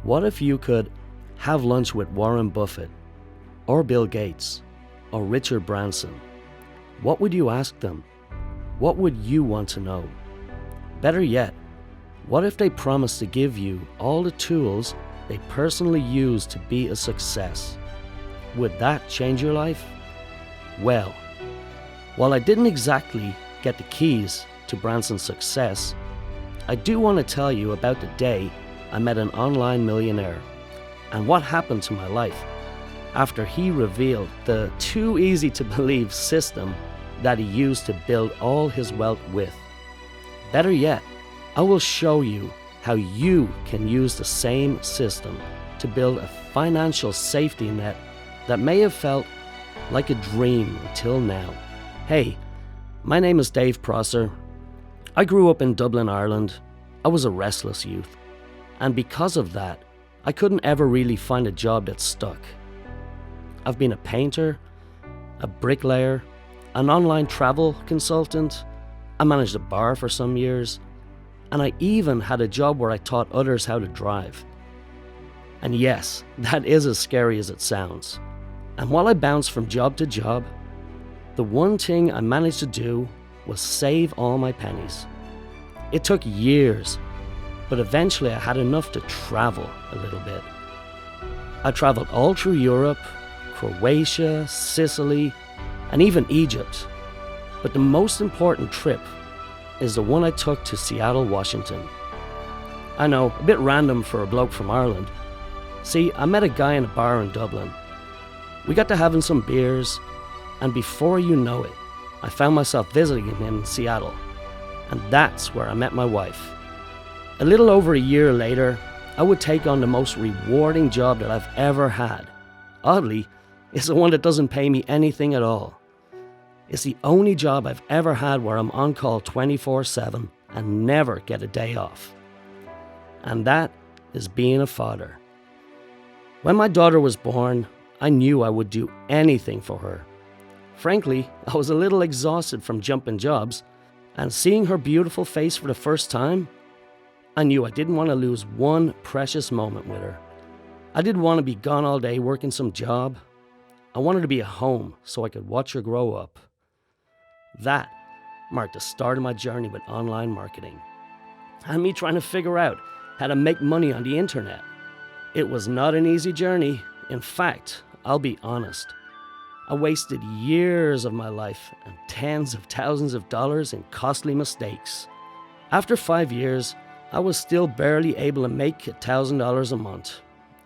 What if you could have lunch with Warren Buffett, or Bill Gates, or Richard Branson? What would you ask them? What would you want to know? Better yet, what if they promised to give you all the tools they personally use to be a success? Would that change your life? Well, while I didn't exactly get the keys to Branson's success, I do want to tell you about the day I met an online millionaire and what happened to my life after he revealed the too easy to believe system that he used to build all his wealth with. Better yet, I will show you how you can use the same system to build a financial safety net that may have felt like a dream until now. Hey, my name is Dave Prosser. I grew up in Dublin, Ireland. I was a restless youth. And because of that, I couldn't ever really find a job that stuck. I've been a painter, a bricklayer, an online travel consultant. I managed a bar for some years. And I even had a job where I taught others how to drive. And yes, that is as scary as it sounds. And while I bounced from job to job, the one thing I managed to do was save all my pennies. It took years, but eventually I had enough to travel a little bit. I traveled all through Europe, Croatia, Sicily, and even Egypt. But the most important trip is the one I took to Seattle, Washington. I know, a bit random for a bloke from Ireland. See, I met a guy in a bar in Dublin. We got to having some beers, and before you know it, I found myself visiting him in Seattle. And that's where I met my wife. A little over a year later, I would take on the most rewarding job that I've ever had. Oddly, it's the one that doesn't pay me anything at all. It's the only job I've ever had where I'm on call 24/7 and never get a day off. And that is being a father. When my daughter was born, I knew I would do anything for her. Frankly, I was a little exhausted from jumping jobs, and seeing her beautiful face for the first time, I knew I didn't want to lose one precious moment with her. I didn't want to be gone all day working some job. I wanted to be at home so I could watch her grow up. That marked the start of my journey with online marketing, and me trying to figure out how to make money on the internet. It was not an easy journey. In fact, I'll be honest, I wasted years of my life and tens of thousands of dollars in costly mistakes. After 5 years, I was still barely able to make $1,000 a month.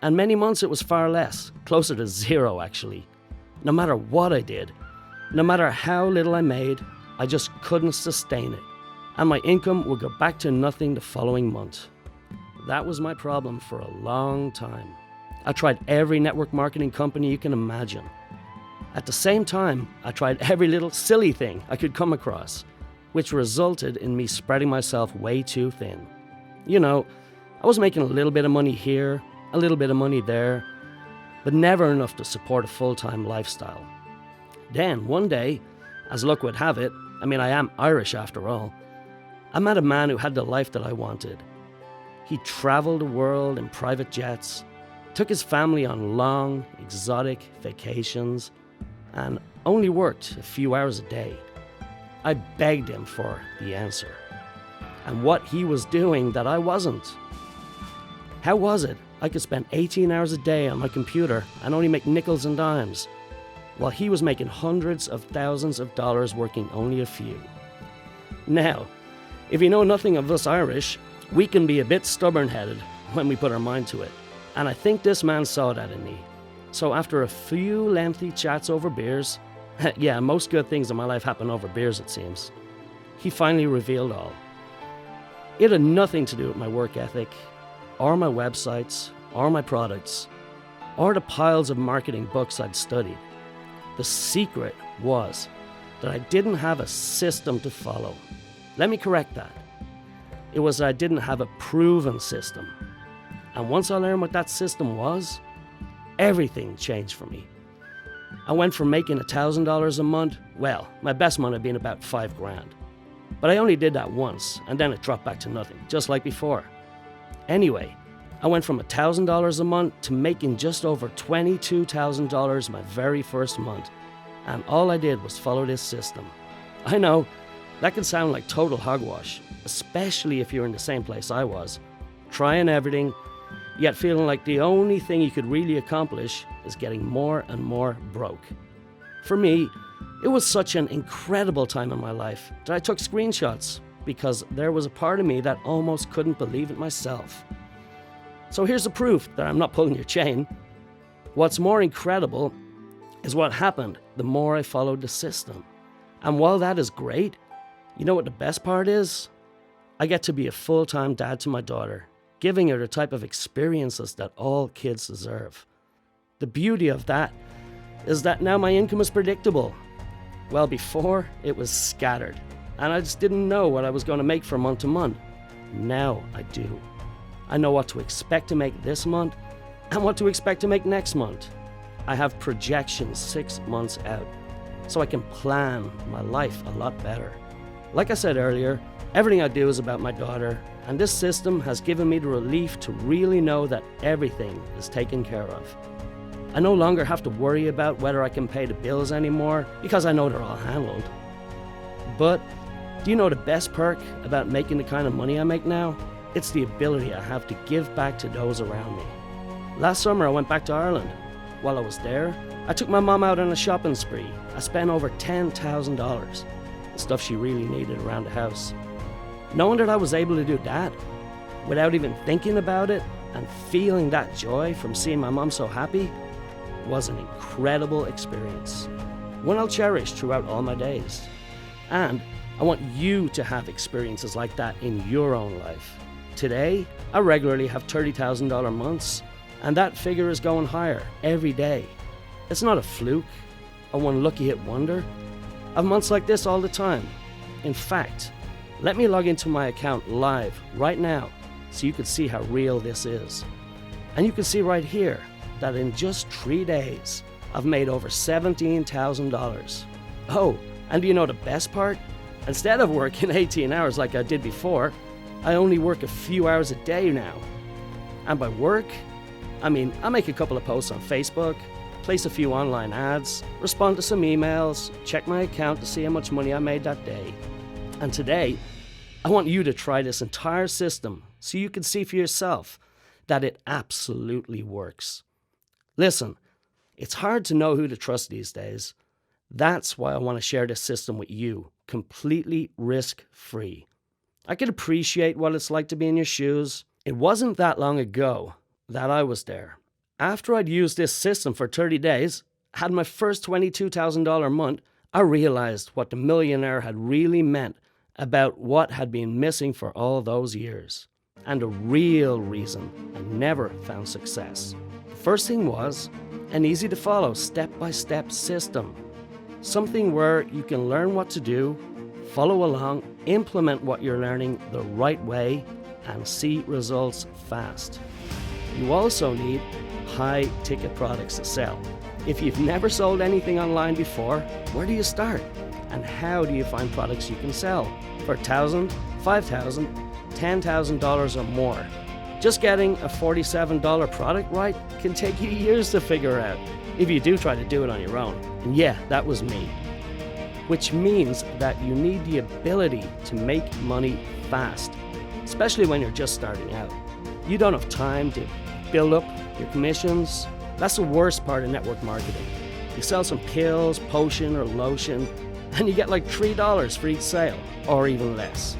And many months it was far less, closer to zero actually. No matter what I did, no matter how little I made, I just couldn't sustain it. And my income would go back to nothing the following month. That was my problem for a long time. I tried every network marketing company you can imagine. At the same time, I tried every little silly thing I could come across, which resulted in me spreading myself way too thin. You know, I was making a little bit of money here, a little bit of money there, but never enough to support a full-time lifestyle. Then, one day, as luck would have it, I am Irish after all, I met a man who had the life that I wanted. He traveled the world in private jets, took his family on long, exotic vacations, and only worked a few hours a day. I begged him for the answer, and what he was doing that I wasn't. How was it I could spend 18 hours a day on my computer and only make nickels and dimes, while he was making hundreds of thousands of dollars working only a few? Now, if you know nothing of us Irish, we can be a bit stubborn-headed when we put our mind to it, and I think this man saw that in me. So after a few lengthy chats over beers, yeah, most good things in my life happen over beers it seems, he finally revealed all. It had nothing to do with my work ethic, or my websites, or my products, or the piles of marketing books I'd studied. The secret was that I didn't have a system to follow. Let me correct that. It was that I didn't have a proven system. And once I learned what that system was, everything changed for me. I went from making $1,000 a month, well, my best month had been about $5,000. But I only did that once, and then it dropped back to nothing, just like before. Anyway, I went from $1,000 a month to making just over $22,000 my very first month. And all I did was follow this system. I know, that can sound like total hogwash, especially if you're in the same place I was, trying everything, yet feeling like the only thing you could really accomplish is getting more and more broke. For me, it was such an incredible time in my life that I took screenshots because there was a part of me that almost couldn't believe it myself. So here's the proof that I'm not pulling your chain. What's more incredible is what happened the more I followed the system. And while that is great, you know what the best part is? I get to be a full-time dad to my daughter, giving her the type of experiences that all kids deserve. The beauty of that is that now my income is predictable. Well, before, it was scattered, and I just didn't know what I was going to make from month to month. Now I do. I know what to expect to make this month and what to expect to make next month. I have projections 6 months out, so I can plan my life a lot better. Like I said earlier, everything I do is about my daughter, and this system has given me the relief to really know that everything is taken care of. I no longer have to worry about whether I can pay the bills anymore because I know they're all handled. But do you know the best perk about making the kind of money I make now? It's the ability I have to give back to those around me. Last summer I went back to Ireland. While I was there, I took my mom out on a shopping spree. I spent over $10,000. Stuff she really needed around the house. Knowing that I was able to do that without even thinking about it and feeling that joy from seeing my mom so happy was an incredible experience, one I'll cherish throughout all my days. And I want you to have experiences like that in your own life. Today, I regularly have $30,000 months, and that figure is going higher every day. It's not a fluke or one lucky hit wonder. I have months like this all the time. In fact, let me log into my account live right now so you can see how real this is. And you can see right here that in just 3 days, I've made over $17,000. Oh, and do you know the best part? Instead of working 18 hours like I did before, I only work a few hours a day now. And by work, I mean I make a couple of posts on Facebook, place a few online ads, respond to some emails, check my account to see how much money I made that day. And today, I want you to try this entire system so you can see for yourself that it absolutely works. Listen, it's hard to know who to trust these days. That's why I want to share this system with you, completely risk-free. I can appreciate what it's like to be in your shoes. It wasn't that long ago that I was there. After I'd used this system for 30 days, had my first $22,000 month, I realized what the Millionaire had really meant about what had been missing for all those years. And the real reason I never found success. The first thing was an easy to follow step-by-step system. Something where you can learn what to do, follow along, implement what you're learning the right way, and see results fast. You also need high-ticket products to sell. If you've never sold anything online before, where do you start? And how do you find products you can sell for $1,000, $5,000, $10,000 or more? Just getting a $47 product right can take you years to figure out if you do try to do it on your own. And yeah, that was me. Which means that you need the ability to make money fast, especially when you're just starting out. You don't have time to build up your commissions. That's the worst part of network marketing. You sell some pills, potion, or lotion, and you get like $3 for each sale, or even less.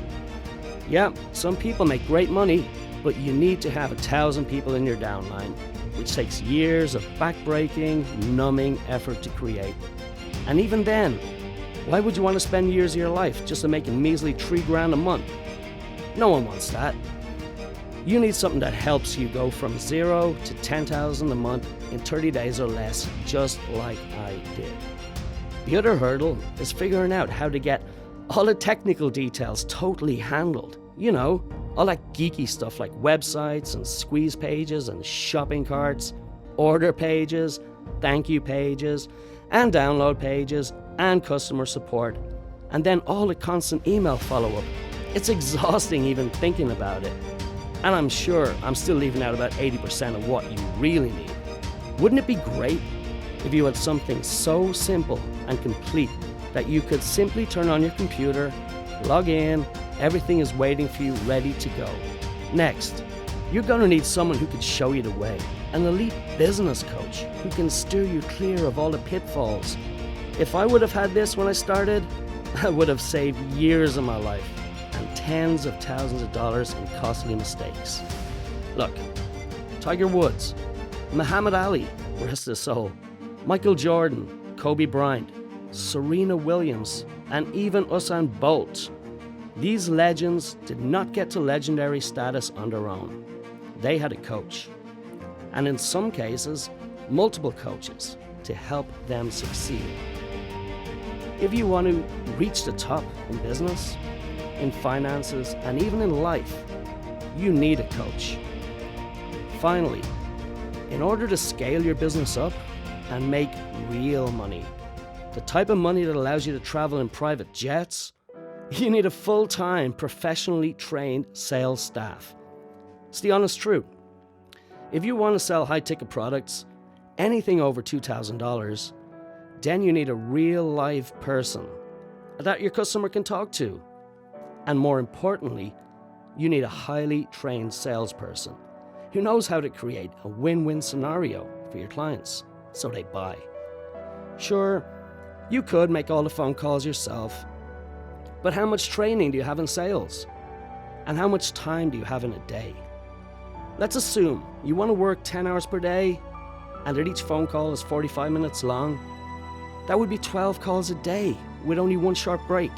Yeah, some people make great money, but you need to have 1,000 people in your downline, which takes years of backbreaking, numbing effort to create. And even then, why would you want to spend years of your life just to make a measly $3,000 a month? No one wants that. You need something that helps you go from 0 to 10,000 a month in 30 days or less, just like I did. The other hurdle is figuring out how to get all the technical details totally handled. You know, all that geeky stuff like websites and squeeze pages and shopping carts, order pages, thank you pages, and download pages, and customer support, and then all the constant email follow-up. It's exhausting even thinking about it. And I'm sure I'm still leaving out about 80% of what you really need. Wouldn't it be great if you had something so simple and complete that you could simply turn on your computer, log in, everything is waiting for you, ready to go? Next, you're going to need someone who can show you the way, an elite business coach who can steer you clear of all the pitfalls. If I would have had this when I started, I would have saved years of my life and tens of thousands of dollars in costly mistakes. Look, Tiger Woods, Muhammad Ali, rest his soul, Michael Jordan, Kobe Bryant, Serena Williams, and even Usain Bolt. These legends did not get to legendary status on their own. They had a coach, and in some cases, multiple coaches to help them succeed. If you want to reach the top in business, in finances, and even in life, you need a coach. Finally, in order to scale your business up and make real money, the type of money that allows you to travel in private jets, you need a full-time, professionally trained sales staff. It's the honest truth. If you want to sell high-ticket products, anything over $2,000, then you need a real live person that your customer can talk to. And more importantly, you need a highly trained salesperson who knows how to create a win-win scenario for your clients so they buy. Sure, you could make all the phone calls yourself, but how much training do you have in sales? And how much time do you have in a day? Let's assume you want to work 10 hours per day and that each phone call is 45 minutes long. That would be 12 calls a day with only one short break.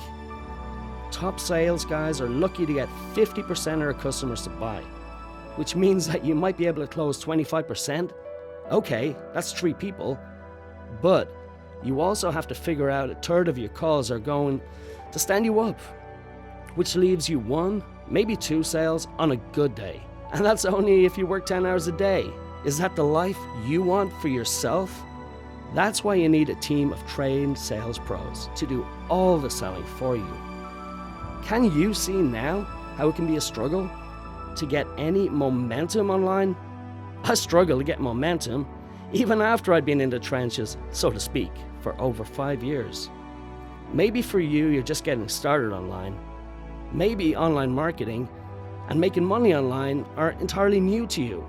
Top sales guys are lucky to get 50% of their customers to buy, which means that you might be able to close 25%. Okay, that's 3 people, but you also have to figure out a third of your calls are going to stand you up, which leaves you 1, maybe 2 sales on a good day. And that's only if you work 10 hours a day. Is that the life you want for yourself? That's why you need a team of trained sales pros to do all the selling for you. Can you see now how it can be a struggle to get any momentum online? I struggle to get momentum even after I'd been in the trenches, so to speak, for over 5 years. Maybe for you, you're just getting started online. Maybe online marketing and making money online are entirely new to you.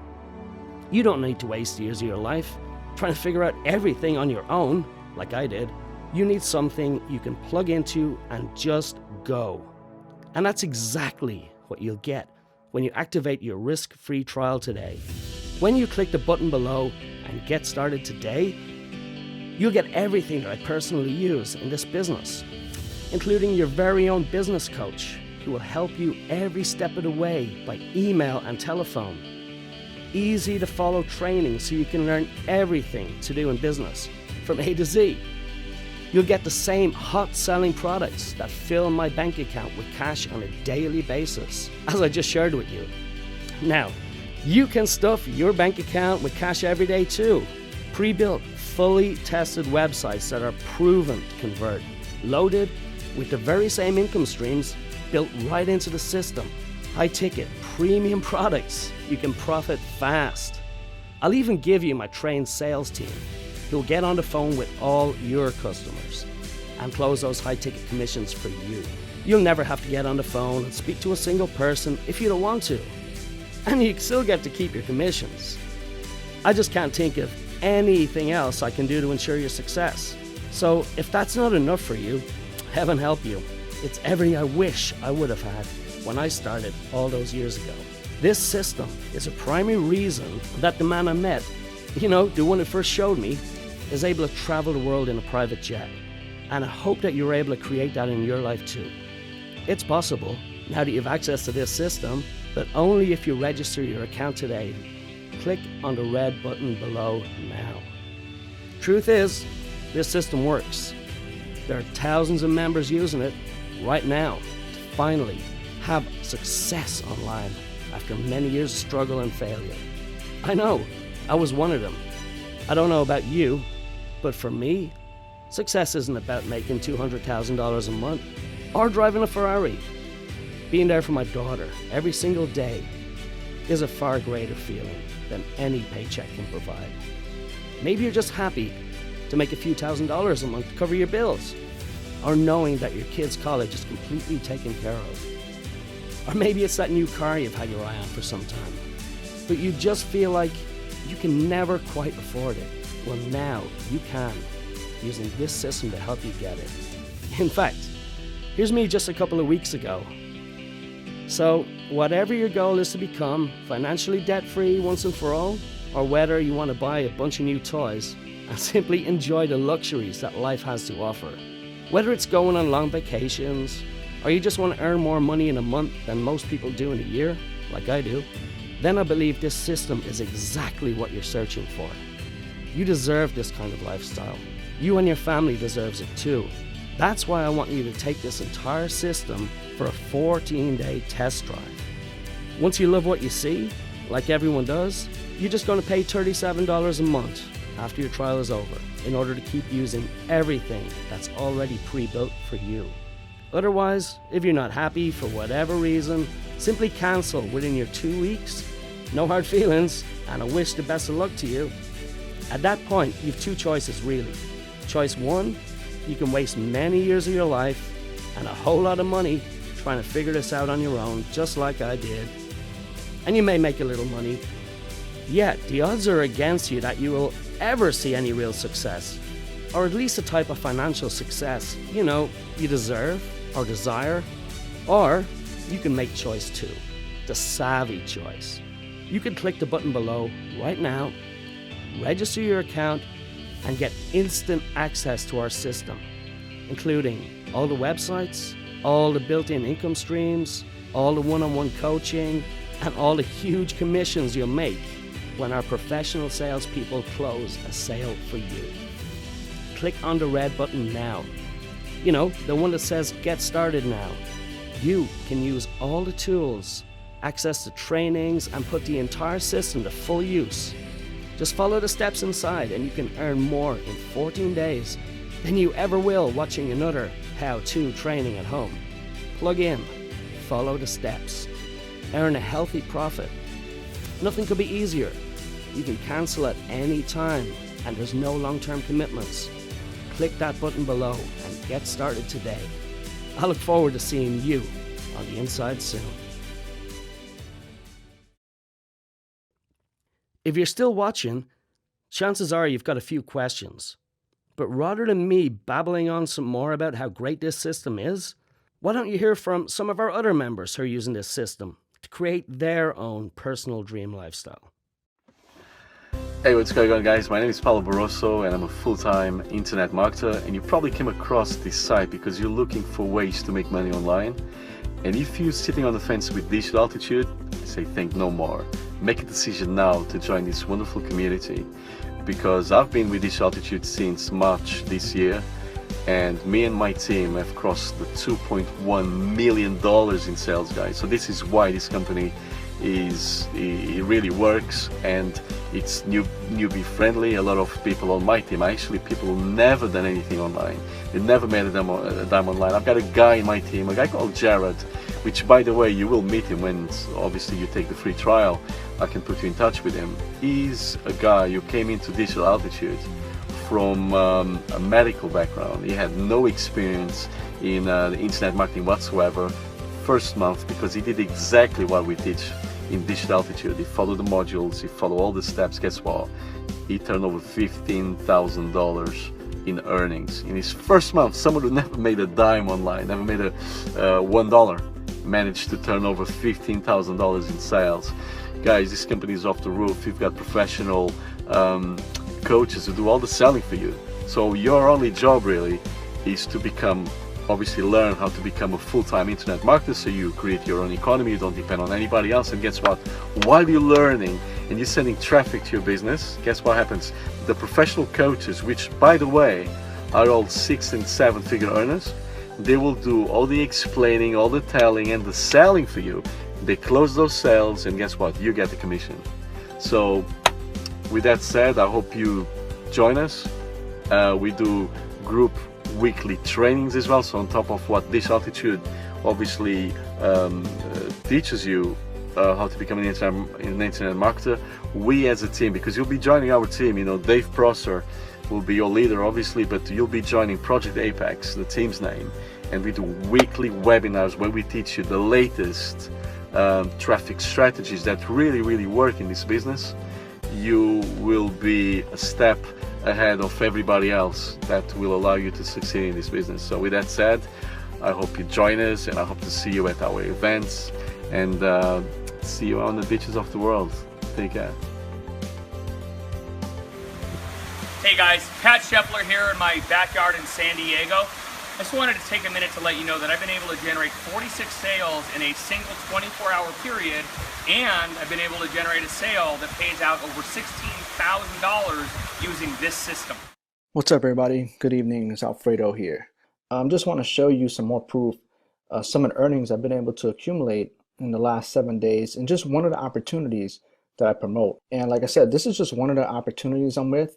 You don't need to waste years of your life trying to figure out everything on your own, like I did. You need something you can plug into and just go. And that's exactly what you'll get when you activate your risk-free trial today. When you click the button below and get started today, you'll get everything that I personally use in this business, including your very own business coach who will help you every step of the way by email and telephone. Easy to follow training so you can learn everything to do in business from A to Z. You'll get the same hot selling products that fill my bank account with cash on a daily basis, as I just shared with you. Now, you can stuff your bank account with cash every day too. Pre-built, fully tested websites that are proven to convert, loaded with the very same income streams built right into the system. High-ticket, premium products. You can profit fast. I'll even give you my trained sales team who will get on the phone with all your customers and close those high-ticket commissions for you. You'll never have to get on the phone and speak to a single person if you don't want to. And you still get to keep your commissions. I just can't think of anything else I can do to ensure your success. So if that's not enough for you, heaven help you. It's everything I wish I would have had when I started all those years ago. This system is a primary reason that the man I met, the one who first showed me, is able to travel the world in a private jet. And I hope that you're able to create that in your life too. It's possible, now that you have access to this system, but only if you register your account today. Click on the red button below now. Truth is, this system works. There are thousands of members using it right now to finally have success online after many years of struggle and failure. I know, I was one of them. I don't know about you, but for me, success isn't about making $200,000 a month or driving a Ferrari. Being there for my daughter every single day is a far greater feeling than any paycheck can provide. Maybe you're just happy to make a few $1,000s a month to cover your bills, or knowing that your kid's college is completely taken care of. Or maybe it's that new car you've had your eye on for some time, but you just feel like you can never quite afford it. Well, now you can, using this system to help you get it. In fact, here's me just a couple of weeks ago. So, whatever your goal is to become financially debt-free once and for all, or whether you want to buy a bunch of new toys and simply enjoy the luxuries that life has to offer, whether it's going on long vacations, or you just want to earn more money in a month than most people do in a year, like I do, then I believe this system is exactly what you're searching for. You deserve this kind of lifestyle. You and your family deserves it too. That's why I want you to take this entire system for a 14-day test drive. Once you love what you see, like everyone does, you're just going to pay $37 a month after your trial is over in order to keep using everything that's already pre-built for you. Otherwise, if you're not happy for whatever reason, simply cancel within your 2 weeks. No hard feelings, and I wish the best of luck to you. At that point, you have two choices really. Choice one, you can waste many years of your life and a whole lot of money trying to figure this out on your own, just like I did. And you may make a little money, yet the odds are against you that you will ever see any real success, or at least a type of financial success, you deserve or desire. Or you can make choice two, the savvy choice. You can click the button below right now, register your account, and get instant access to our system, including all the websites, all the built-in income streams, all the one-on-one coaching, and all the huge commissions you'll make when our professional salespeople close a sale for you. Click on the red button now. The one that says Get Started Now. You can use all the tools, access the trainings, and put the entire system to full use. Just follow the steps inside and you can earn more in 14 days than you ever will watching another how-to training at home. Plug in, follow the steps, earn a healthy profit. Nothing could be easier. You can cancel at any time and there's no long-term commitments. Click that button below and get started today. I look forward to seeing you on the inside soon. If you're still watching, chances are you've got a few questions. But rather than me babbling on some more about how great this system is, why don't you hear from some of our other members who are using this system to create their own personal dream lifestyle? Hey, what's going on, guys? My name is Paulo Barroso and I'm a full-time internet marketer, and you probably came across this site because you're looking for ways to make money online. And if you're sitting on the fence with Digital Altitude, I say think no more. Make a decision now to join this wonderful community, because I've been with Digital Altitude since March this year, and me and my team have crossed the $2.1 million in sales, guys. So this is why this company it really works, and it's newbie friendly. A lot of people on my team, people who never done anything online, they never made a dime online. I've got a guy in my team, a guy called Jared, which, by the way, you will meet him when obviously you take the free trial. I can put you in touch with him. He's a guy who came into Digital Altitude from a medical background. He had no experience in the internet marketing whatsoever. First month, because he did exactly what we teach in Digital Altitude. He followed the modules, he followed all the steps. Guess what? He turned over $15,000 in earnings in his first month. Someone who never made a dime online, never made a $1, managed to turn over $15,000 in sales. Guys, this company is off the roof. You've got professional coaches who do all the selling for you. So your only job really is to obviously learn how to become a full-time internet marketer, so you create your own economy, you don't depend on anybody else. And guess what? While you're learning and you're sending traffic to your business, guess what happens? The professional coaches, which by the way are all 6- and 7-figure earners, they will do all the explaining, all the telling, and the selling for you. They close those sales, and guess what? You get the commission. So with that said, I hope you join us. We do group weekly trainings as well, so on top of what Digital Altitude obviously teaches you, how to become an internet marketer, we as a team, because you'll be joining our team, Dave Prosser will be your leader obviously, but you'll be joining Project Apex, the team's name, and we do weekly webinars where we teach you the latest traffic strategies that really work in this business. You will be a step ahead of everybody else that will allow you to succeed in this business. So with that said, I hope you join us, and I hope to see you at our events, and see you on the beaches of the world. Take care. Hey guys, Pat Scheffler here in my backyard in San Diego. I just wanted to take a minute to let you know that I've been able to generate 46 sales in a single 24-hour period, and I've been able to generate a sale that pays out over $16,000 using this system. What's up, everybody? Good evening. It's Alfredo here. Just want to show you some more proof, some of the earnings I've been able to accumulate in the last 7 days, and just one of the opportunities that I promote. And like I said, this is just one of the opportunities I'm with.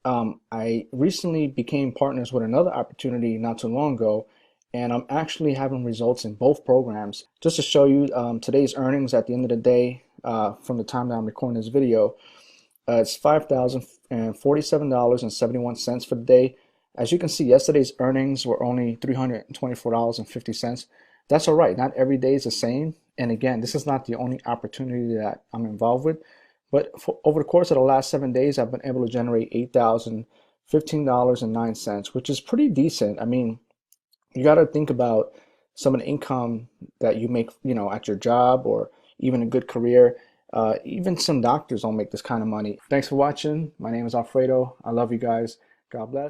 I recently became partners with another opportunity not too long ago, and I'm actually having results in both programs. Just to show you today's earnings at the end of the day, from the time that I'm recording this video, it's $5,047.71 for the day. As you can see, yesterday's earnings were only $324.50. That's all right. Not every day is the same. And again, this is not the only opportunity that I'm involved with. But over the course of the last 7 days, I've been able to generate $8,015.09, which is pretty decent. I mean, you got to think about some of the income that you make, at your job or even a good career. Even some doctors don't make this kind of money. Thanks for watching. My name is Alfredo. I love you guys. God bless.